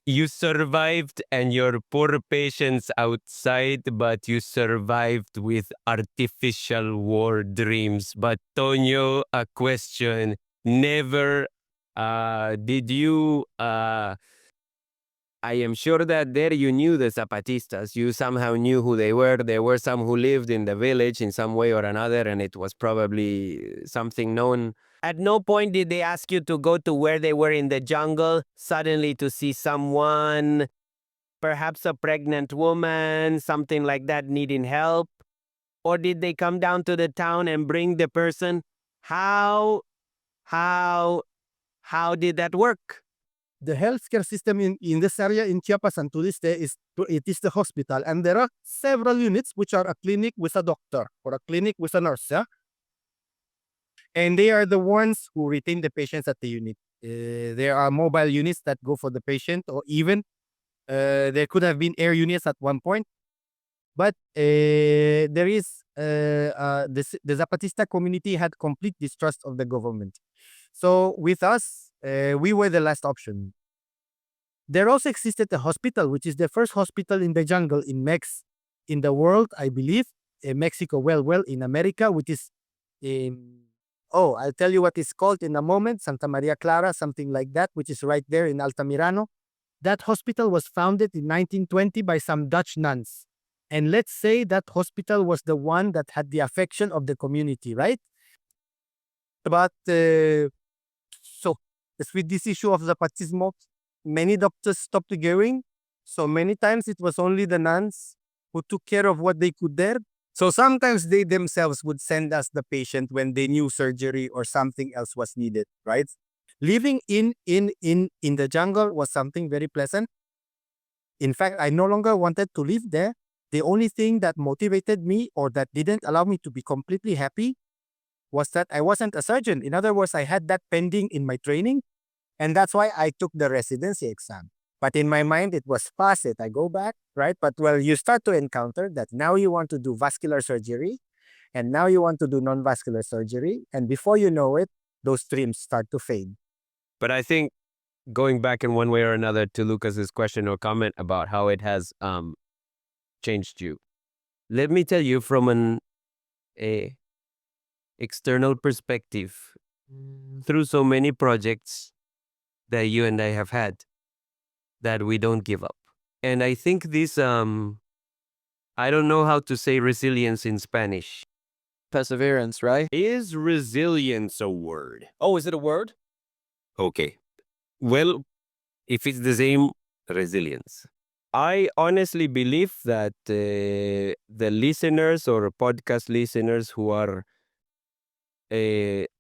You survived and your poor patients outside, but you survived with artificial war dreams. But Tonyo, a question. Never did you I am sure that there you knew the Zapatistas. You somehow knew who they were. There were some who lived in the village in some way or another, and it was probably something known. At no point did they ask you to go to where they were in the jungle, suddenly to see someone, perhaps a pregnant woman, something like that, needing help? Or did they come down to the town and bring the person? How did that work? The healthcare system in this area in Chiapas and to this day is the hospital, and there are several units which are a clinic with a doctor or a clinic with a nurse, yeah? And they are the ones who retain the patients at the unit. There are mobile units that go for the patient, or even there could have been air units at one point. But there is the Zapatista community had complete distrust of the government. So with us, we were the last option. There also existed a hospital, which is the first hospital in the jungle in the world, I believe. Mexico, well, in America, which is I'll tell you what it's called in a moment. Santa Maria Clara, something like that, which is right there in Altamirano. That hospital was founded in 1920 by some Dutch nuns. And let's say that hospital was the one that had the affection of the community, right? But so with this issue of Zapatismo, many doctors stopped going. So many times it was only the nuns who took care of what they could there. So sometimes they themselves would send us the patient when they knew surgery or something else was needed, right? Living in the jungle was something very pleasant. In fact, I no longer wanted to live there. The only thing that motivated me or that didn't allow me to be completely happy was that I wasn't a surgeon. In other words, I had that pending in my training, and that's why I took the residency exam. But in my mind, it was pass it. I go back, right? But well, you start to encounter that now you want to do vascular surgery, and now you want to do non-vascular surgery, and before you know it, those dreams start to fade. But I think going back in one way or another to Lucas's question or comment about how it has changed you. Let me tell you from an external perspective, through so many projects that you and I have had, that we don't give up. And I think this, I don't know how to say resilience in Spanish. Perseverance, right? Is resilience a word? Oh, is it a word? Okay. Well, if it's the same, resilience. I honestly believe that the listeners or podcast listeners who are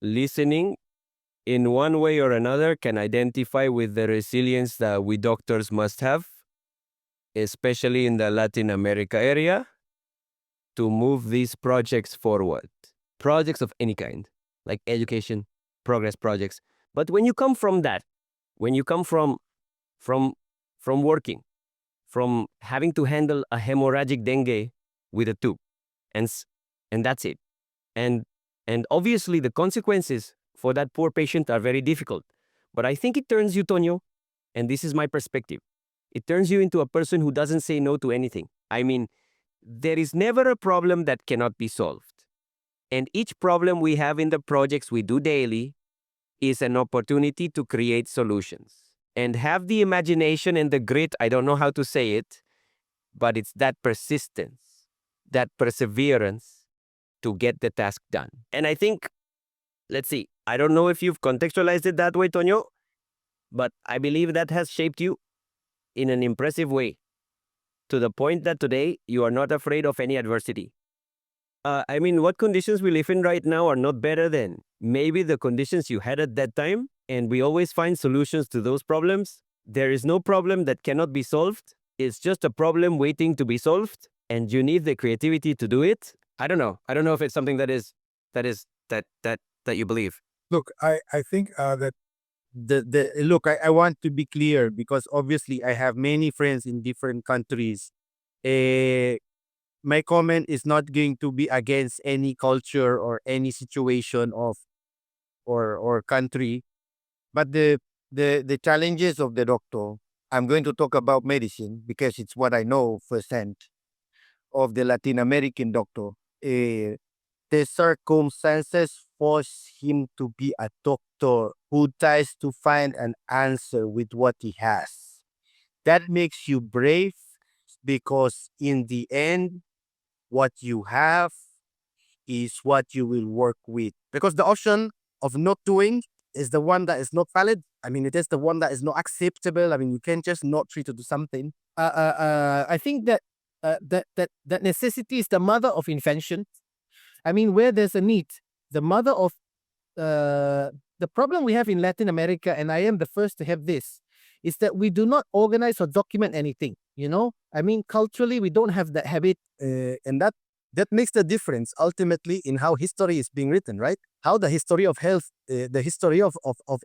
listening in one way or another can identify with the resilience that we doctors must have, especially in the Latin America area, to move these projects forward. Projects of any kind, like education, progress projects. But when you come from that, when you come from working, from having to handle a hemorrhagic dengue with a tube, and that's it. And obviously the consequences for that poor patient are very difficult. But I think it turns you, Tonyo, and this is my perspective, it turns you into a person who doesn't say no to anything. I mean, there is never a problem that cannot be solved. And each problem we have in the projects we do daily is an opportunity to create solutions. And have the imagination and the grit, I don't know how to say it, but it's that persistence, that perseverance to get the task done. And I think, let's see, I don't know if you've contextualized it that way, Tonyo, but I believe that has shaped you in an impressive way, to the point that today you are not afraid of any adversity. I mean, what conditions we live in right now are not better than maybe the conditions you had at that time, and we always find solutions to those problems. There is no problem that cannot be solved. It's just a problem waiting to be solved, and you need the creativity to do it. I don't know. I don't know if it's something that you believe. Look, I think that I want to be clear because obviously I have many friends in different countries. My comment is not going to be against any culture or any situation of or country, but the challenges of the doctor. I'm going to talk about medicine because it's what I know firsthand of the Latin American doctor. The circumstances force him to be a doctor who tries to find an answer with what he has. That makes you brave because in the end, what you have is what you will work with. Because the option of not doing is the one that is not valid. I mean, it is the one that is not acceptable. I mean, you can't just not try to do something. I think that necessity is the mother of invention. I mean, where there's a need, the mother of the problem we have in Latin America, and I am the first to have this, is that we do not organize or document anything. You know, I mean, culturally, we don't have that habit, and that makes the difference ultimately in how history is being written, right? How the history of health, the history of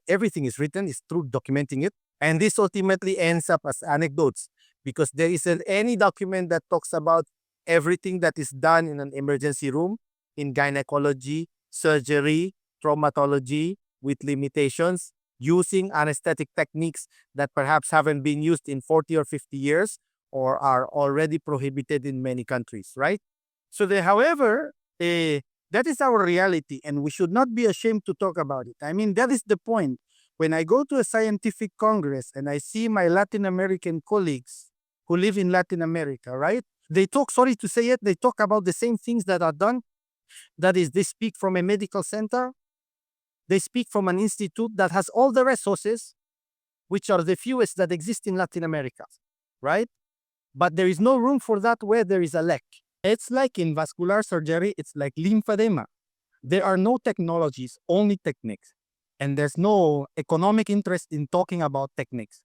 everything is written is through documenting it. And this ultimately ends up as anecdotes because there isn't any document that talks about everything that is done in an emergency room, in gynecology, surgery, traumatology, with limitations, using anesthetic techniques that perhaps haven't been used in 40 or 50 years or are already prohibited in many countries, right? So, however, that is our reality, and we should not be ashamed to talk about it. I mean, that is the point. When I go to a scientific congress and I see my Latin American colleagues who live in Latin America, right? They talk, sorry to say it, they talk about the same things that are done. That is, they speak from a medical center. They speak from an institute that has all the resources, which are the fewest that exist in Latin America, right? But there is no room for that where there is a lack. It's like in vascular surgery, it's like lymphedema. There are no technologies, only techniques. And there's no economic interest in talking about techniques.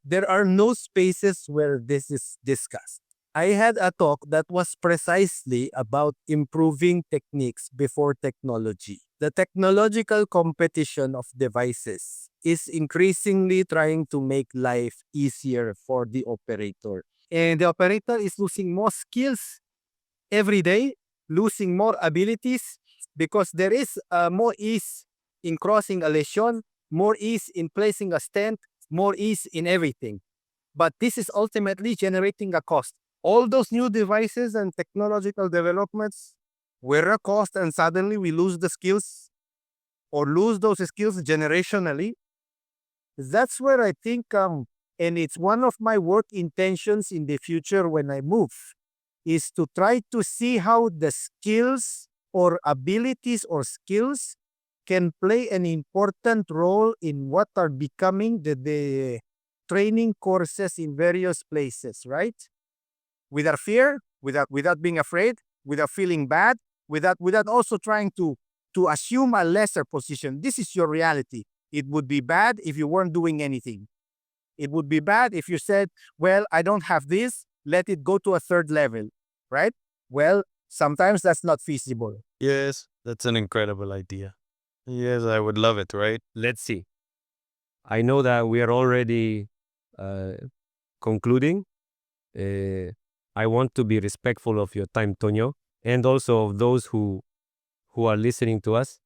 There are no spaces where this is discussed. I had a talk that was precisely about improving techniques before technology. The technological competition of devices is increasingly trying to make life easier for the operator. And the operator is losing more skills every day, losing more abilities because there is more ease in crossing a lesion, more ease in placing a stent, more ease in everything. But this is ultimately generating a cost. All those new devices and technological developments were a cost, and suddenly we lose the skills or lose those skills generationally. That's where I think, and it's one of my work intentions in the future when I move, is to try to see how the skills or abilities or skills can play an important role in what are becoming the training courses in various places, right? Without fear, without being afraid, without feeling bad, without also trying to assume a lesser position. This is your reality. It would be bad if you weren't doing anything. It would be bad if you said, well, I don't have this, let it go to a third level, right? Well, sometimes that's not feasible. Yes, that's an incredible idea. Yes, I would love it, right? Let's see. I know that we are already concluding. I want to be respectful of your time, Toño, and also of those who are listening to us.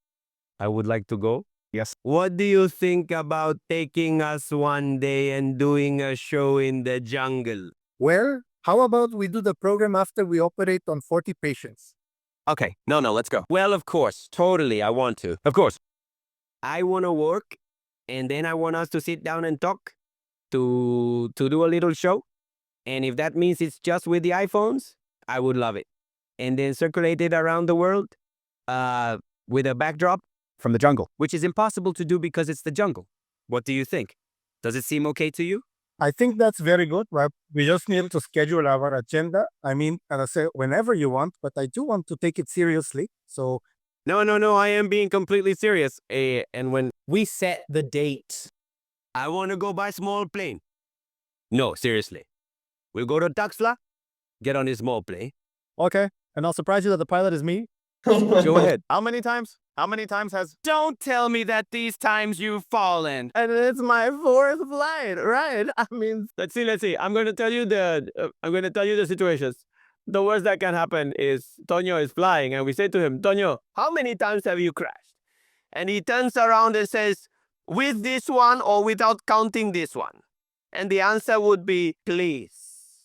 I would like to go. Yes. What do you think about taking us one day and doing a show in the jungle? Well, how about we do the program after we operate on 40 patients? Okay, no, let's go. Well, of course, totally, I want to. Of course. I want to work, and then I want us to sit down and talk to do a little show. And if that means it's just with the iPhones, I would love it. And then circulate it around the world with a backdrop From the jungle. which is impossible to do because it's the jungle. What do you think? Does it seem okay to you? I think that's very good, right? We just need to schedule our agenda. I mean, and I say whenever you want, but I do want to take it seriously. So No, I am being completely serious. And when we set the date, I want to go buy small plane. No, seriously. We'll go to Tuxtla, get on a small plane. okay, and I'll surprise you that the pilot is me. Go ahead. How many times? How many times has? Don't tell me that these times you've fallen. And it's my fourth flight, right? I mean, Let's see. I'm going to tell you the situations. The worst that can happen is Toño is flying, and we say to him, Toño, how many times have you crashed? And he turns around and says, with this one or without counting this one? And the answer would be, please,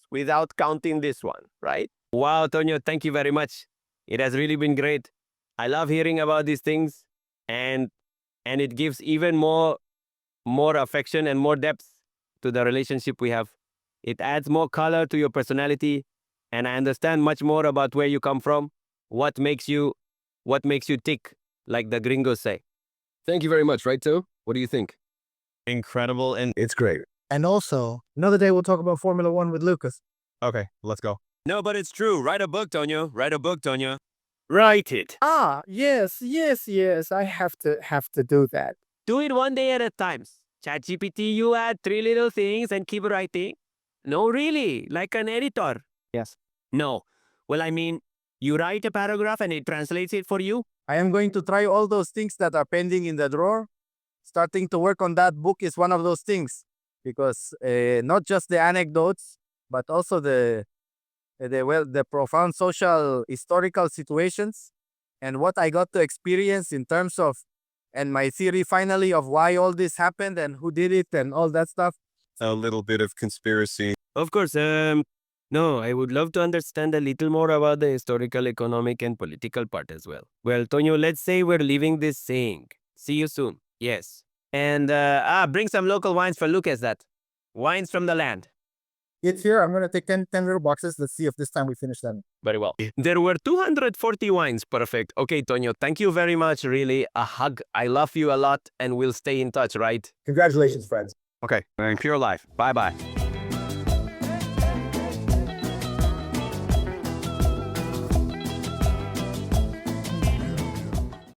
without counting this one, right? Wow, Toño, thank you very much. It has really been great. I love hearing about these things, and it gives even more affection and more depth to the relationship we have. It adds more color to your personality, and I understand much more about where you come from, what makes you tick, like the gringos say. Thank you very much, right, Toe? What do you think? incredible. And It's great. And also, another day we'll talk about Formula One with Lucas. okay, let's go. No, but it's true. Write a book, Toño. Write a book, Toño. Write it. Yes. I have to do that. Do it one day at a time. ChatGPT, you add 3 little things and keep writing. No, really, like an editor. Yes. No. Well, I mean, you write a paragraph and it translates it for you. I am going to try all those things that are pending in the drawer. Starting to work on that book is one of those things, because not just the anecdotes, but also the profound social historical situations and what I got to experience in terms of, and my theory finally of why all this happened and who did it and all that stuff. A little bit of conspiracy. Of course, no, I would love to understand a little more about the historical, economic, and political part as well. Well, Toño, let's say we're leaving this saying. See you soon. Yes. And, bring some local wines for Lucas, that. Wines from the land. It's here. I'm going to take 10 little boxes. Let's see if this time we finish them. Very well. There were 240 wines. Perfect. Okay, Toño, thank you very much. Really, a hug. I love you a lot, and we'll stay in touch, right? Congratulations, friends. Okay. Pure life. Bye-bye.